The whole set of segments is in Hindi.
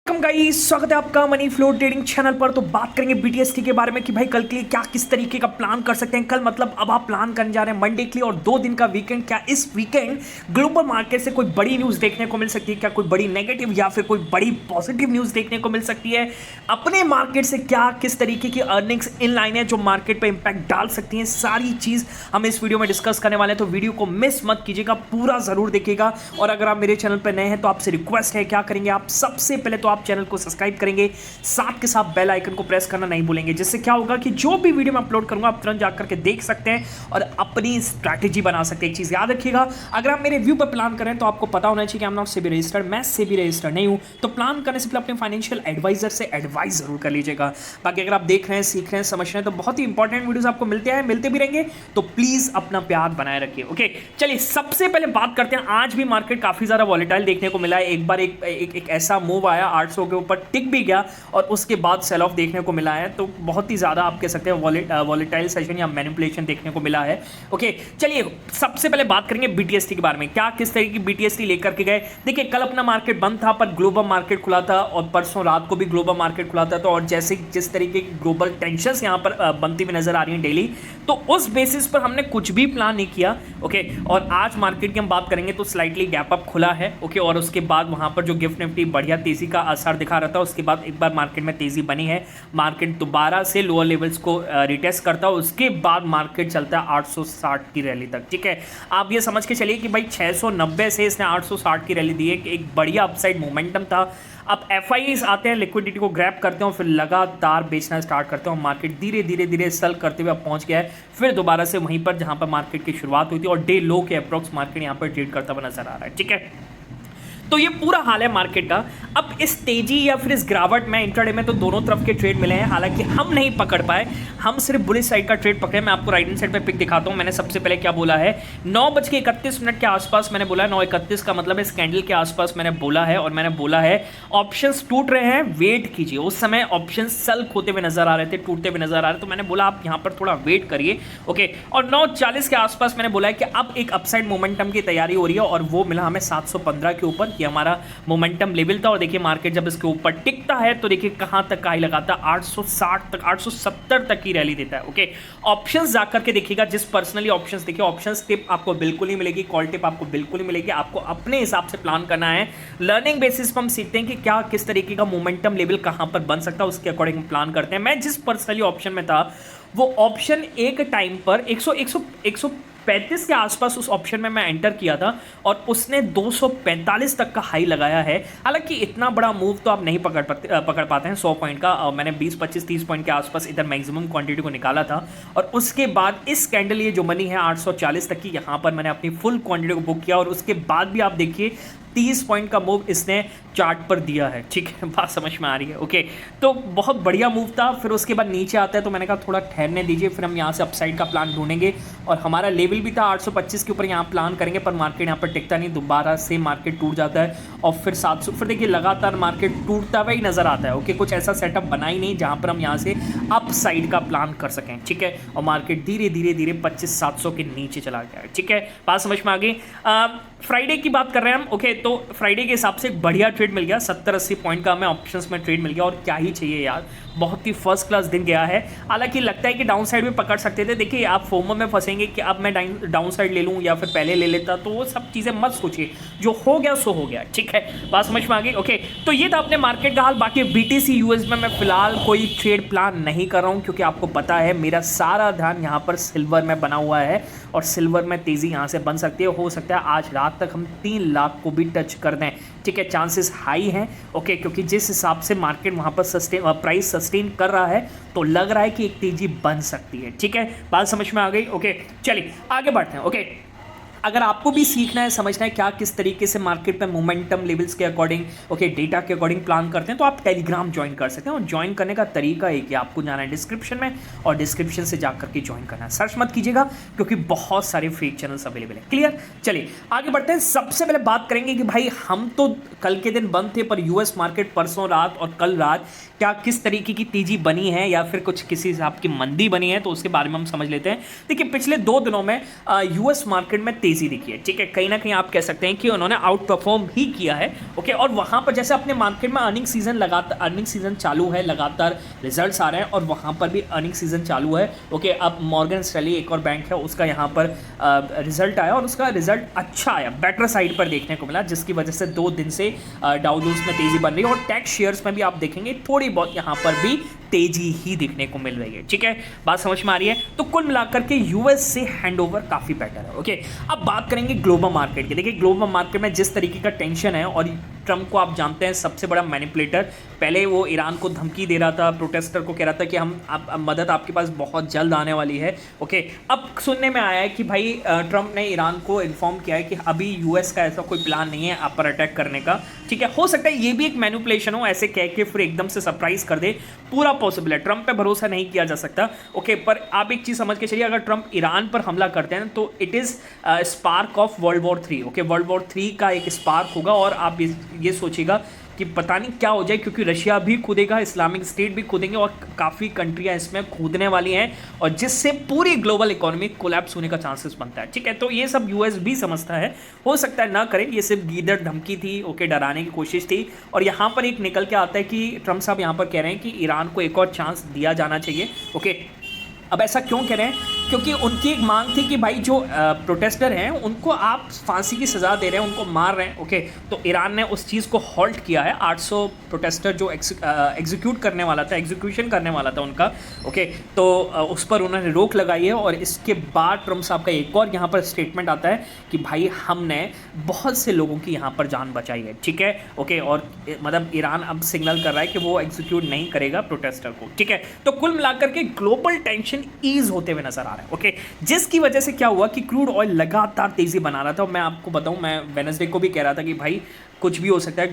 गाइस, स्वागत है आपका मनी फ्लो ट्रेडिंग चैनल पर। तो बात करेंगे बीटीएसटी के बारे में कि भाई कल के लिए क्या किस तरीके का प्लान कर सकते हैं। कल मतलब अब आप प्लान करने जा रहे हैं मंडे के लिए और 2 दिन का वीकेंड। क्या इस वीकेंड ग्लोबल मार्केट से कोई बड़ी न्यूज़ देखने को मिल सकती है? क्या कोई बड़ी नेगेटिव या फिर कोई बड़ी पॉजिटिव न्यूज़ देखने को मिल सकती है? अपने मार्केट से क्या किस तरीके की अर्निंग्स इन लाइन है जो मार्केट पर इंपैक्ट डाल सकती हैं, सारी चीज़ हम इस वीडियो में डिस्कस करने वाले हैं। तो वीडियो को मिस मत कीजिएगा, पूरा ज़रूर देखिएगा। और अगर आप मेरे चैनल पर नए हैं तो आपसे रिक्वेस्ट है, क्या करेंगे आप? सबसे पहले तो आप चैनल को सब्सक्राइब करेंगे, साथ के साथ बेल आइकन को प्रेस करना नहीं भूलेंगे, जिससे क्या होगा कि जो भी वीडियो मैं अपलोड करूंगा आप तुरंत जाकर के देख सकते हैं और अपनी स्ट्रैटेजी बना सकते हैं। एक चीज याद रखिएगा, अगर आप मेरे व्यू पर प्लान करें तो आपको पता होना चाहिए कि I am not SEBI registered, मैं सेबी रजिस्टर्ड नहीं हूं। तो प्लान करने से पहले अपने फाइनेंशियल एडवाइजर से एडवाइस जरूर कर लीजिएगा। बाकी अगर आप देख रहे हैं, सीख रहे हैं, समझ रहे हैं तो बहुत ही इंपॉर्टेंट वीडियोस आपको मिलते भी रहेंगे, तो प्लीज अपना प्यार बनाए रखिए। ओके, चलिए सबसे पहले बात करते हैं। आज भी मार्केट काफी ज्यादा वॉलेटाइल देखने को मिला है। एक बार एक ऐसा मूव आया, 800 के ऊपर टिक भी गया और उसके बाद सेल ऑफ देखने को मिला है। तो बहुत ही ज़्यादा आप कह सकते हैं वॉलेटाइल सेशन या मैनिपुलेशन देखने को मिला है। ओके, चलिए सबसे पहले बात करेंगे बीटीएसटी के बारे में। क्या किस तरीके की बीटीएसटी लेकर के गए? देखिए, कल अपना मार्केट बंद था पर ग्लोबल मार्केट खुला था और परसों रात को भी ग्लोबल मार्केट खुला था। तो और जैसे जिस तरीके की ग्लोबल टेंशंस यहाँ पर बनती हुई नजर आ रही हैं डेली, तो उस बेसिस पर हमने कुछ भी प्लान नहीं किया। ओके, और आज मार्केट की हम बात करेंगे तो स्लाइटली गैप अप खुला है। ओके, और उसके बाद वहाँ पर जो गिफ्ट निफ्टी बढ़िया तेजी का असर दिखा रहा था, उसके बाद एक बार मार्केट में तेजी बनी है। मार्केट दोबारा से लोअर लेवल्स को रिटेस्ट करता है, उसके बाद मार्केट चलता है 860 की रैली तक। ठीक है, आप ये समझ के चलिए कि भाई 690 से इसने 860 की रैली दी है, एक बढ़िया अपसाइड मोमेंटम था। अब एफआईज आते हैं, लिक्विडिटी को ग्रैब करते हैं और फिर लगातार बेचना स्टार्ट करते हैं। मार्केट धीरे धीरे धीरे सेल करते हुए अब पहुंच गया है फिर दोबारा से वहीं पर जहां पर मार्केट की शुरुआत हुई थी और डे लो के अप्रॉक्स मार्केट यहां पर ट्रेड करता हुआ नजर आ रहा है। ठीक है, तो ये पूरा हाल है मार्केट का। अब इस तेजी या फिर इस गिरावट में इंट्राडे में तो दोनों तरफ के ट्रेड मिले हैं, हालांकि हम नहीं पकड़ पाए, हम सिर्फ बुलिश साइड का ट्रेड पकड़े। मैं आपको राइट हैंड साइड पे पिक दिखाता हूं। मैंने सबसे पहले क्या बोला है, 9:31 के आसपास मैंने बोला है, 9:31 का मतलब इस कैंडल के आसपास मैंने बोला है। और मैंने बोला है ऑप्शंस टूट रहे हैं, वेट कीजिए। उस समय ऑप्शंस सेल होते हुए नजर आ रहे थे, टूटते हुए नजर आ रहे थे, तो मैंने बोला आप यहाँ पर थोड़ा वेट करिए। ओके, और 9:40 के आसपास मैंने बोला है कि अब एक अपसाइड मोमेंटम की तैयारी हो रही है और वो मिला हमें 715 के ऊपर, कि हमारा मोमेंटम लेवल था। और देखिए मार्केट जब इसके ऊपर टिकता है तो देखिए कहां तक का हाई लगाता है, 860 तक, 870 तक की रैली देता है। ओके, ऑप्शंस जाकर के देखिएगा, जिस पर्सनली ऑप्शंस देखिए, ऑप्शंस टिप आपको बिल्कुल नहीं मिलेगी, कॉल टिप आपको बिल्कुल नहीं मिलेगी। आपको अपने हिसाब से प्लान करना है। लर्निंग बेसिस पर हम सीखते हैं कि क्या किस तरीके का मोमेंटम लेवल कहां पर बन सकता है, उसके अकॉर्डिंग प्लान करते हैं। मैं जिस पर्सनली ऑप्शन में था वो ऑप्शन एक टाइम पर 135 के आसपास उस ऑप्शन में मैं एंटर किया था और उसने 245 तक का हाई लगाया है। हालांकि इतना बड़ा मूव तो आप नहीं पकड़ पाते हैं 100 पॉइंट का। मैंने 20, 25, 30 पॉइंट के आसपास इधर मैक्सिमम क्वांटिटी को निकाला था और उसके बाद इस कैंडल ये जो बनी है 840 तक की, यहाँ पर मैंने अपनी फुल क्वांटिटी को बुक किया और उसके बाद भी आप देखिए 30 पॉइंट का मूव इसने चार्ट पर दिया है। ठीक है, बात समझ में आ रही है? ओके, तो बहुत बढ़िया मूव था। फिर उसके बाद नीचे आता है तो मैंने कहा थोड़ा ठहरने दीजिए, फिर हम यहाँ से अपसाइड का प्लान ढूंढेंगे। और हमारा लेवल भी था 825 के ऊपर, यहाँ प्लान करेंगे पर मार्केट यहाँ पर टिकता नहीं, दोबारा से मार्केट टूट जाता है और फिर 700, फिर देखिए लगातार मार्केट टूटता हुआ ही नजर आता है। ओके, कुछ ऐसा सेटअप बना ही नहीं जहाँ पर हम यहाँ से अप साइड का प्लान कर सकें। ठीक है, और मार्केट धीरे धीरे धीरे 25,700 के नीचे चला गया है। ठीक है, बात समझ में आ गई? फ्राइडे की बात कर रहे हैं हम। ओके, तो फ्राइडे के हिसाब से एक बढ़िया ट्रेड मिल गया, 70-80 पॉइंट का हमें ऑप्शंस में ट्रेड मिल गया और क्या ही चाहिए यार, बहुत ही फर्स्ट क्लास दिन गया है। हालांकि लगता है कि डाउन साइड भी पकड़ सकते थे। देखिए, आप फोमो में फंसेंगे कि अब मैं डाउन साइड ले लूँ या फिर पहले ले लेता, तो वो सब चीज़ें मत सोचिए, जो हो गया सो हो गया। ठीक है, बात समझ में आ गई? ओके, तो ये था अपने मार्केट का हाल। बाकी बीटीसी यूएस में मैं फिलहाल कोई ट्रेड प्लान नहीं कर रहा हूँ, क्योंकि आपको पता है मेरा सारा ध्यान यहाँ पर सिल्वर में बना हुआ है और सिल्वर में तेज़ी यहाँ से बन सकती है। हो सकता है आज रात तक हम 3 लाख को भी टच कर दें। ठीक है, चांसेस हाई हैं। ओके, क्योंकि जिस हिसाब से मार्केट वहाँ पर प्राइस सस्टेन कर रहा है तो लग रहा है कि एक तेजी बन सकती है। ठीक है, बात समझ में आ गई? ओके, चलिए आगे बढ़ते हैं। ओके, अगर आपको भी सीखना है, समझना है क्या किस तरीके से मार्केट में मोमेंटम लेवल्स के अकॉर्डिंग, ओके, डेटा के अकॉर्डिंग प्लान करते हैं, तो आप टेलीग्राम ज्वाइन कर सकते हैं। और ज्वाइन करने का तरीका है कि आपको जाना है डिस्क्रिप्शन में और डिस्क्रिप्शन से जाकर के ज्वाइन करना है। सर्च मत कीजिएगा क्योंकि बहुत सारे फेक चैनल्स अवेलेबल है। क्लियर? चलिए आगे बढ़ते हैं। सबसे पहले बात करेंगे कि भाई हम तो कल के दिन बंद थे पर यूएस मार्केट परसों रात और कल रात क्या किस तरीके की तेजी बनी है या फिर कुछ किसी हिसाब की मंदी बनी है, तो उसके बारे में हम समझ लेते हैं। देखिए, पिछले 2 दिनों में यूएस मार्केट में तेजी तेजी दिखी है, ठीक है। कहीं ना कहीं आप कह सकते हैं कि उन्होंने आउट परफॉर्म ही किया है, ओके। और वहाँ पर जैसे अपने मार्केट में अर्निंग सीजन चालू है, लगातार रिजल्ट्स आ रहे हैं और वहाँ पर भी अर्निंग सीजन चालू है, ओके। अब मॉर्गन स्टैनली एक और बैंक है, उसका यहाँ पर रिजल्ट आया और उसका रिजल्ट अच्छा आया, बेटर साइड पर देखने को मिला, जिसकी वजह से 2 दिन से डाउ जोन्स में तेजी बन रही है और टेक शेयर्स में भी आप देखेंगे थोड़ी बहुत यहाँ पर भी तेजी ही देखने को मिल रही है, ठीक है। बात समझ में आ रही है। तो कुल मिलाकर के यूएस से हैंडओवर काफी बेटर है, ओके। अब बात करेंगे ग्लोबल मार्केट की। देखिए ग्लोबल मार्केट में जिस तरीके का टेंशन है, और ट्रम्प को आप जानते हैं सबसे बड़ा मैनिपुलेटर, पहले वो ईरान को धमकी दे रहा था, प्रोटेस्टर को कह रहा था कि मदद आपके पास बहुत जल्द आने वाली है, ओके। अब सुनने में आया है कि भाई ट्रम्प ने ईरान को इन्फॉर्म किया है कि अभी यूएस का ऐसा कोई प्लान नहीं है आप पर अटैक करने का, ठीक है। हो सकता है ये भी एक मैनिपुलेशन हो, ऐसे कह के फिर एकदम से सरप्राइज कर दे, पूरा पॉसिबल है। ट्रम्प पे भरोसा नहीं किया जा सकता, ओके। पर आप एक चीज समझ के चलिए, अगर ट्रम्प ईरान पर हमला करते हैं तो it is spark of world war 3, okay. World war 3 का एक स्पार्क होगा और आप ये सोचिएगा कि पता नहीं क्या हो जाए, क्योंकि रशिया भी कूदेगा, इस्लामिक स्टेट भी कूदेंगे और काफ़ी कंट्रियां इसमें कूदने वाली हैं, और जिससे पूरी ग्लोबल इकोनॉमी कोलैप्स होने का चांसेस बनता है, ठीक है। तो ये सब यूएस भी समझता है, हो सकता है ना करे, ये सिर्फ गीदड़ धमकी थी, ओके, डराने की कोशिश थी। और यहाँ पर एक निकल के आता है कि ट्रम्प साहब यहाँ पर कह रहे हैं कि ईरान को एक और चांस दिया जाना चाहिए, ओके। अब ऐसा क्यों कह रहे हैं? क्योंकि उनकी एक मांग थी कि भाई जो प्रोटेस्टर हैं उनको आप फांसी की सज़ा दे रहे हैं, उनको मार रहे हैं, ओके। तो ईरान ने उस चीज़ को हॉल्ट किया है। 800 प्रोटेस्टर जो एग्जीक्यूशन करने वाला था उनका, ओके। तो उस पर उन्होंने रोक लगाई है और इसके बाद ट्रम्प साहब का एक और यहाँ पर स्टेटमेंट आता है कि भाई हमने बहुत से लोगों की यहाँ पर जान बचाई है, ठीक है, ओके। और मतलब ईरान अब सिग्नल कर रहा है कि वो एग्जीक्यूट नहीं करेगा प्रोटेस्टर को, ठीक है। तो कुल मिलाकर के ग्लोबल टेंशन ईज होते हुए नजर आ रहा है, ओके। जिसकी वजह से क्या हुआ कि क्रूड ऑयल लगातार तेजी बना रहा था। और मैं आपको बताऊं, मैं वेडनेसडे को भी कह रहा था कि भाई कुछ भी हो सकता है,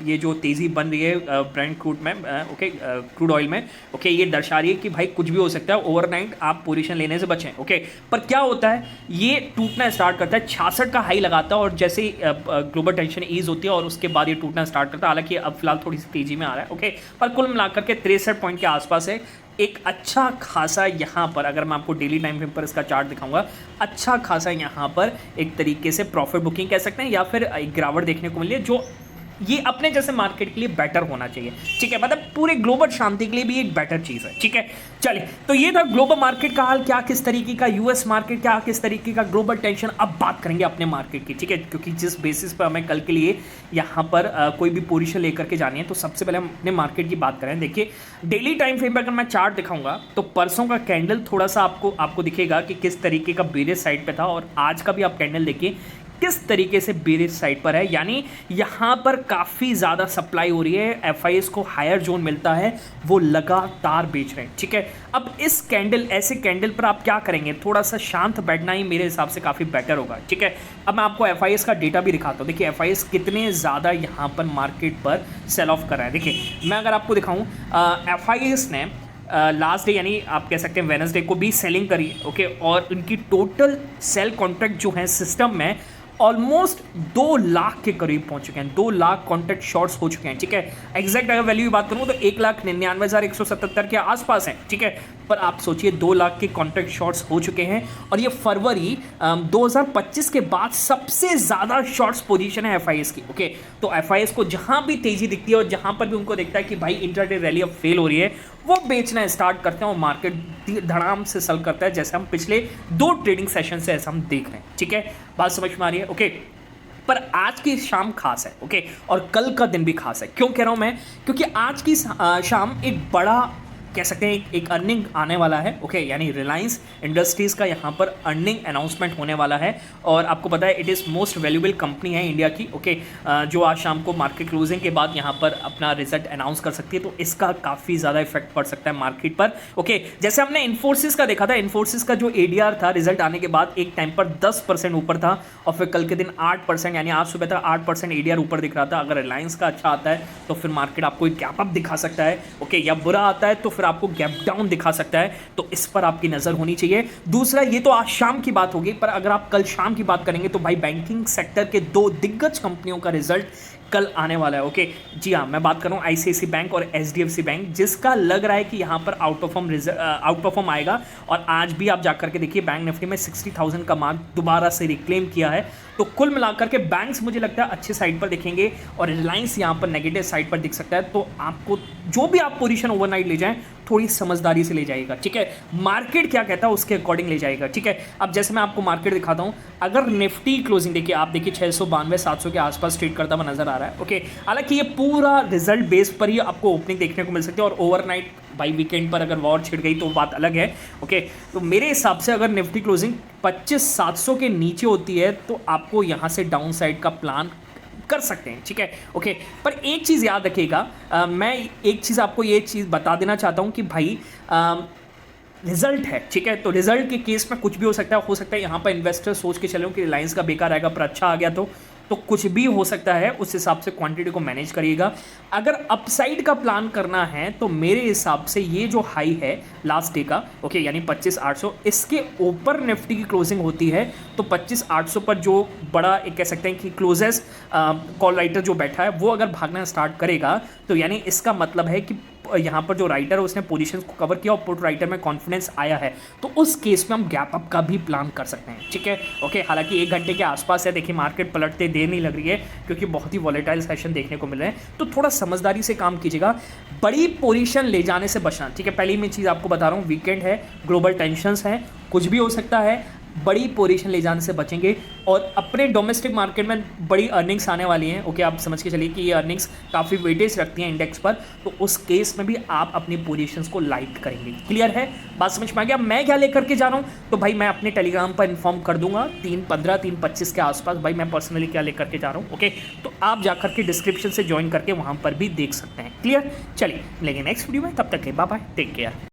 ये जो तेज़ी बन रही है ब्रेंट क्रूड में, ओके, क्रूड ऑयल में, ओके, ये दर्शा रही है कि भाई कुछ भी हो सकता है, ओवरनाइट आप पोजीशन लेने से बचें, ओके। पर क्या होता है, ये टूटना स्टार्ट करता है, 66 का हाई लगाता है और जैसे ही ग्लोबल टेंशन ईज होती है और उसके बाद ये टूटना स्टार्ट करता है। हालांकि अब फिलहाल थोड़ी सी तेजी में आ रहा है, ओके। पर कुल मिलाकर के 63 पॉइंट के आसपास है। एक अच्छा खासा यहाँ पर, अगर मैं आपको डेली टाइम फ्रेम पर इसका चार्ट दिखाऊंगा, अच्छा खासा यहाँ पर एक तरीके से प्रॉफिट बुकिंग कह सकते हैं या फिर एक गिरावट देखने को मिली है, जो ये अपने जैसे मार्केट के लिए बेटर होना चाहिए, ठीक है। मतलब पूरे ग्लोबल शांति के लिए भी एक बेटर चीज़ है, ठीक है। चलिए, तो ये था ग्लोबल मार्केट का हाल, क्या किस तरीके का यूएस मार्केट, क्या किस तरीके का ग्लोबल टेंशन। अब बात करेंगे अपने मार्केट की, ठीक है, क्योंकि जिस बेसिस पर हमें कल के लिए यहाँ पर कोई भी पोजीशन लेकर के जानी है, तो सबसे पहले हम अपने मार्केट की बात करें। देखिए डेली टाइम फ्रेम पर अगर मैं चार्ट दिखाऊंगा तो परसों का कैंडल थोड़ा सा आपको दिखेगा कि किस तरीके का बेरिश साइड पे था, और आज का भी आप कैंडल देखिए किस तरीके से बेरिश साइड पर है। यानी यहाँ पर काफ़ी ज़्यादा सप्लाई हो रही है, एफआईएस को हायर जोन मिलता है, वो लगातार बेच रहे हैं, ठीक है। अब इस ऐसे कैंडल पर आप क्या करेंगे, थोड़ा सा शांत बैठना ही मेरे हिसाब से काफ़ी बेटर होगा, ठीक है। अब मैं आपको एफआईएस का डेटा भी दिखाता हूँ। देखिए एफआईएस कितने ज़्यादा यहाँ पर मार्केट पर सेल ऑफ कर रहा है। देखिए मैं अगर आपको दिखाऊँ, एफआईएस ने लास्ट डे यानी आप कह सकते हैं वेडनेसडे को भी सेलिंग करी, ओके। और उनकी टोटल सेल कॉन्ट्रैक्ट जो है सिस्टम में ऑलमोस्ट 2 लाख के करीब पहुंच चुके हैं, 2 लाख कॉन्ट्रैक्ट शॉर्ट्स हो चुके हैं, ठीक है। एग्जैक्ट अगर वैल्यू की बात करूं तो 1,99,177 के आसपास है, ठीक है। पर आप सोचिए 2 लाख के कॉन्ट्रैक्ट शॉर्ट्स हो चुके हैं, और ये फरवरी 2025 के बाद सबसे ज़्यादा शॉर्ट्स पोजीशन है एफआईएस की, ओके। तो एफआईएस को जहां भी तेजी दिखती है और जहां पर भी उनको दिखता है कि भाई इंट्राडे रैली अब फेल हो रही है, वो बेचना स्टार्ट करते हैं और मार्केट धड़ाम से सेल करता है, जैसे हम पिछले 2 ट्रेडिंग सेशन से ऐसा हम देख रहे हैं, ठीक है। बात समझ में आ रही है, ओके। पर आज की शाम खास है, ओके, और कल का दिन भी खास है। क्यों कह रहा हूं मैं? क्योंकि आज की शाम एक बड़ा कह सकते हैं एक अर्निंग आने वाला है, ओके। यानी रिलायंस इंडस्ट्रीज़ का यहाँ पर अर्निंग अनाउंसमेंट होने वाला है, और आपको पता है it is most valuable company है इंडिया की, ओके, जो आज शाम को मार्केट क्लोजिंग के बाद यहाँ पर अपना रिजल्ट अनाउंस कर सकती है। तो इसका काफ़ी ज़्यादा इफेक्ट पड़ सकता है मार्केट पर, ओके। जैसे हमने इन्फोसिस का देखा था, इन्फोसिस का जो एडीआर था रिजल्ट आने के बाद एक टाइम पर 10% ऊपर था, और फिर कल के दिन 8%, यानी आज सुबह तक 8% एडीआर ऊपर दिख रहा था। अगर रिलायंस का अच्छा आता है तो फिर मार्केट आपको एक गैप अप दिखा सकता है, ओके, या बुरा आता है तो फिर आपको गैप डाउन दिखा सकता है। तो इस पर आपकी नजर होनी चाहिए। दूसरा, ये तो आज शाम की बात होगी, पर अगर आप कल शाम की बात करेंगे तो भाई बैंकिंग सेक्टर के 2 दिग्गज कंपनियों का रिजल्ट कल आने वाला है। ओके जी हाँ, मैं बात कर रहा हूँ ICICI बैंक और HDFC बैंक, जिसका लग रहा है कि यहाँ पर आउट परफॉर्म आएगा। और आज भी आप जाकर के देखिए बैंक निफ्टी में 60,000 का मार्क दोबारा से रिक्लेम किया है। तो कुल मिलाकर के बैंक्स मुझे लगता है अच्छे साइड पर दिखेंगे और रिलायंस यहाँ पर नेगेटिव साइड पर दिख सकता है। तो आपको जो भी आप पोजीशन ओवरनाइट ले जाएं थोड़ी समझदारी से ले जाइएगा, ठीक है। मार्केट क्या कहता है उसके अकॉर्डिंग ले जाएगा, ठीक है। अब जैसे मैं आपको मार्केट दिखाता हूँ, अगर निफ्टी क्लोजिंग देखिए, आप देखिए 692-700 के आसपास ट्रेड करता हुआ नजर आ रहा है। ओके, हालांकि ये पूरा रिजल्ट बेस पर ही आपको ओपनिंग देखने को मिल सकती है और ओवरनाइट बाई वीकेंड पर अगर वॉर छिड़ गई तो बात अलग है। ओके, तो मेरे हिसाब से अगर निफ्टी क्लोजिंग 25,700 के नीचे होती है तो आपको यहाँ से डाउन साइड का प्लान कर सकते हैं, ठीक है। ओके, पर एक चीज़ याद रखिएगा, मैं एक चीज़ आपको ये चीज़ बता देना चाहता हूँ कि भाई रिजल्ट है, ठीक है। तो रिजल्ट के केस में कुछ भी हो सकता है यहाँ पर इन्वेस्टर सोच के चलो कि रिलायंस का बेकार आएगा पर अच्छा आ गया तो कुछ भी हो सकता है। उस हिसाब से क्वांटिटी को मैनेज करिएगा। अगर अपसाइड का प्लान करना है तो मेरे हिसाब से ये जो हाई है लास्ट डे का, ओके, यानी 25,800, इसके ऊपर निफ्टी की क्लोजिंग होती है तो 25,800 पर जो बड़ा एक कह सकते हैं कि क्लोजेस्ट कॉल राइटर जो बैठा है वो अगर भागना स्टार्ट करेगा तो यानी इसका मतलब है कि यहाँ पर जो राइटर है उसने पोजीशंस को कवर किया और पुट राइटर में कॉन्फिडेंस आया है, तो उस केस में हम गैप अप का भी प्लान कर सकते हैं, ठीक है। ओके, हालांकि 1 घंटे के आसपास है, देखिए मार्केट पलटते देर नहीं लग रही है क्योंकि बहुत ही वॉलेटाइल सेशन देखने को मिल रहे हैं। तो थोड़ा समझदारी से काम कीजिएगा, बड़ी पोजीशन ले जाने से बचना, ठीक है। पहली मैं चीज़ आपको बता रहा हूँ, वीकेंड है, ग्लोबल टेंशंस हैं, कुछ भी हो सकता है, बड़ी पोजीशन ले जाने से बचेंगे। और अपने डोमेस्टिक मार्केट में बड़ी अर्निंग्स आने वाली हैं। ओके, आप समझ के चलिए कि ये अर्निंग्स काफ़ी वेटेज रखती हैं इंडेक्स पर, तो उस केस में भी आप अपनी पोजीशंस को लाइट करेंगे। क्लियर है, बात समझ में आ गया मैं क्या लेकर के जा रहा हूँ? तो भाई मैं अपने टेलीग्राम पर इन्फॉर्म कर दूंगा 3:15 3:25 के आसपास भाई मैं पर्सनली क्या लेकर के जा रहा हूँ। ओके, तो आप जाकर के डिस्क्रिप्शन से ज्वाइन करके वहाँ पर भी देख सकते हैं। क्लियर, चलिए मिलेंगे नेक्स्ट वीडियो में, तब तक के बाय बाय, टेक केयर।